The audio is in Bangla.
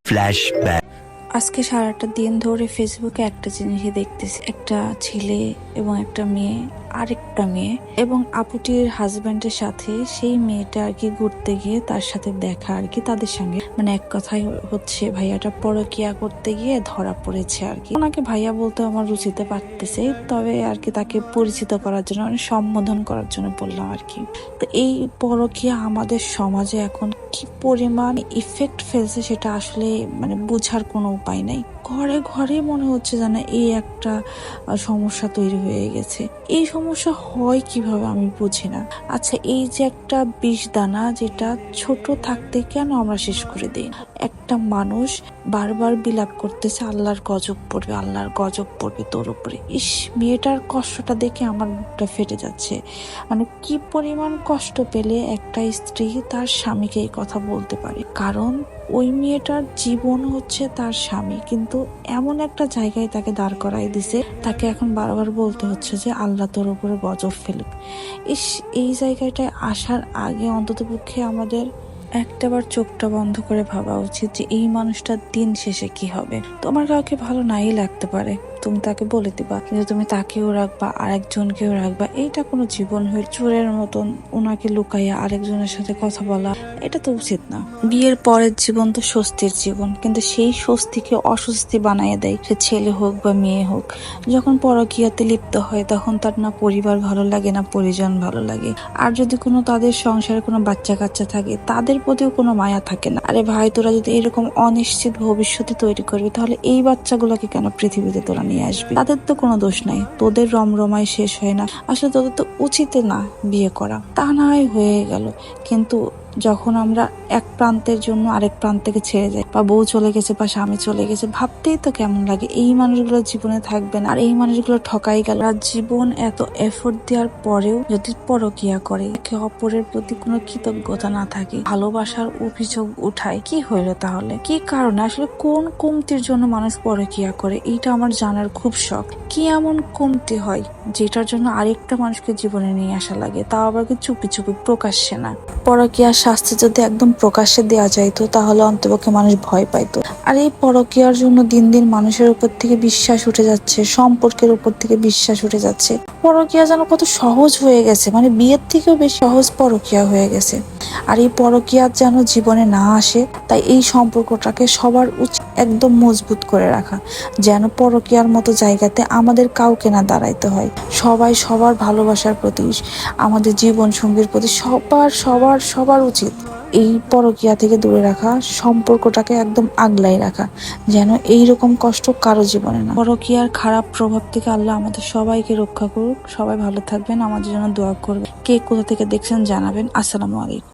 ফ্ল্যাশব্যাক। আজকে সারাটা দিন ধরে ফেসবুকে একটা জিনিসই দেখতেছি, একটা ছেলে এবং একটা মেয়ে, আরেকটা মেয়ে এবং আপুটির হাজবেন্ডের সাথে সেই মেয়েটা আর কি ঘুরতে গিয়ে তার সাথে দেখা আর কি তাদের সঙ্গে, মানে এক কথায় হচ্ছে ভাইয়াটা পরকিয়া করতে গিয়ে ধরা পড়েছে আর কি। ওনাকে ভাইয়া বলতে আমার রুচিতে পারতেছে, তবে আর কি তাকে পরিচিত করার জন্য, মানে সম্বোধন করার জন্য বললাম আর কি। তো এই পরকিয়া আমাদের সমাজে এখন কি পরিমাণ ইফেক্ট ফেলছে সেটা আসলে মানে বোঝার কোনো উপায় নাই। ঘরে ঘরে মনে হচ্ছে যেন এই একটা সমস্যা তৈরি হয়ে গেছে। এই সমস্যা হয় কিভাবে আমি বুঝি না। আচ্ছা, এই যে একটা বিষ দানা যেটা ছোট থাকতে কেন আমরা শেষ করে দিই? একটা মানুষ বারবার বিলাপ করতেছে আল্লাহর গজব পড়বে, আল্লাহর গজব পড়বে তোর উপরে। ইস, মেয়েটার কষ্টটা দেখে আমার বুকটা ফেটে যাচ্ছে। মানে কি পরিমাণ কষ্ট পেলে একটা স্ত্রী তার স্বামীকে এই কথা বলতে পারে? কারণ ওই মেয়েটার জীবন হচ্ছে তার স্বামী, কিন্তু এমন একটা জায়গায় তাকে দাঁড় করাই দিছে, তাকে এখন বারবার বলতে হচ্ছে যে আল্লাহ তোর উপরে গজব ফেলুক। ইস, এই জায়গাটায় আসার আগে অন্ততপক্ষে আমাদের একটাবার চোখটা বন্ধ করে ভাবা উচিত যে এই মানুষটার দিন শেষে কি হবে। তোমার কাউকে ভালো নাই লাগতে পারে, তুমি তাকে বলে দিবা, কিন্তু তুমি তাকেও রাখবা আর একজনকেও রাখবা। এইটা কোনো জীবন হয়ে চোরের মতন ওনাকে লুকাইয়া আরেকজনের সাথে কথা বলা, এটা তো উচিত না। বিয়ের পরের জীবন তো স্বস্তির জীবন, কিন্তু সেই স্বস্তিকে অস্বস্তি বানাইয়া দেয় সে ছেলে হোক বা মেয়ে হোক। যখন পরকীয়াতে লিপ্ত হয় তখন তার না পরিবার ভালো লাগে না পরিজন ভালো লাগে। আর যদি কোনো তাদের সংসারে কোনো বাচ্চা কাচ্চা থাকে তাদের প্রতিও কোনো মায়া থাকে না। আরে ভাই, তোরা যদি এরকম অনিশ্চিত ভবিষ্যতে তৈরি করবি তাহলে এই বাচ্চাগুলোকে কেন পৃথিবীতে তোরা নিয়ে আসবি? তাদের তো কোনো দোষ নাই, তোদের রমরমায় শেষ হয় না। আসলে তোদের তো উচিত না বিয়ে করা, তা না হয়ে গেল। কিন্তু যখন আমরা এক প্রান্তের জন্য আরেক প্রান্ত থেকে ছেড়ে যাই, বা বউ চলে গেছে বা স্বামী চলে গেছে, ভাবতেই তো কেমন লাগে। এই মানুষগুলো জীবনে থাকবে না, আর এই মানুষগুলো ঠকাই গেল। আর জীবন এত এফোর্ট দেওয়ার পরেও যদি পরকিয়া করে, একে অপরের প্রতি কোনো কৃতজ্ঞতা না থাকে, ভালোবাসার অভিযোগ উঠায়, কি হইলো তাহলে? কি কারণে, আসলে কোন কমতির জন্য মানুষ পরকিয়া করে? এইটা আমার জানার খুব শখ। কি এমন কমতি হয় যেটার জন্য আরেকটা মানুষকে জীবনে নিয়ে আসা লাগে, তাও আবার চুপি চুপি, প্রকাশ্যে না? পরকীয়ার শাস্তি যদি একদম প্রকাশ্যে দেওয়া যাইতো তাহলে অন্তপক্ষে মানুষ ভয় পাইতো। আর এই পরকীয়ার জন্য দিন দিন মানুষের উপর থেকে বিশ্বাস উঠে যাচ্ছে, সম্পর্কের উপর থেকে বিশ্বাস উঠে যাচ্ছে। পরকীয়া যেন কত সহজ হয়ে গেছে, মানে বিয়ের থেকেও বেশি সহজ পরকীয়া হয়ে গেছে। আর এই পরকীয়া যেন জীবনে না আসে, তাই এই সম্পর্কটাকে সবার উচিত একদম মজবুত করে রাখা, যেন পরকীয়ার মতো জায়গাতে আমাদের কাউকে না দাঁড়াইতে হয়। সবাই সবার ভালোবাসার প্রতি, আমাদের জীবন সঙ্গীর প্রতি সবার সবার সবার উচিত এই পরকীয়া থেকে দূরে রাখা, সম্পর্কটাকে একদম আগলাই রাখা, যেন এইরকম কষ্ট কারো জীবনে না। পরকীয়ার খারাপ প্রভাব থেকে আল্লাহ আমাদের সবাইকে রক্ষা করুক। সবাই ভালো থাকবেন, আমাদের জন্য দোয়া করবেন। কে কোথা থেকে দেখছেন জানাবেন। আসসালামু আলাইকুম।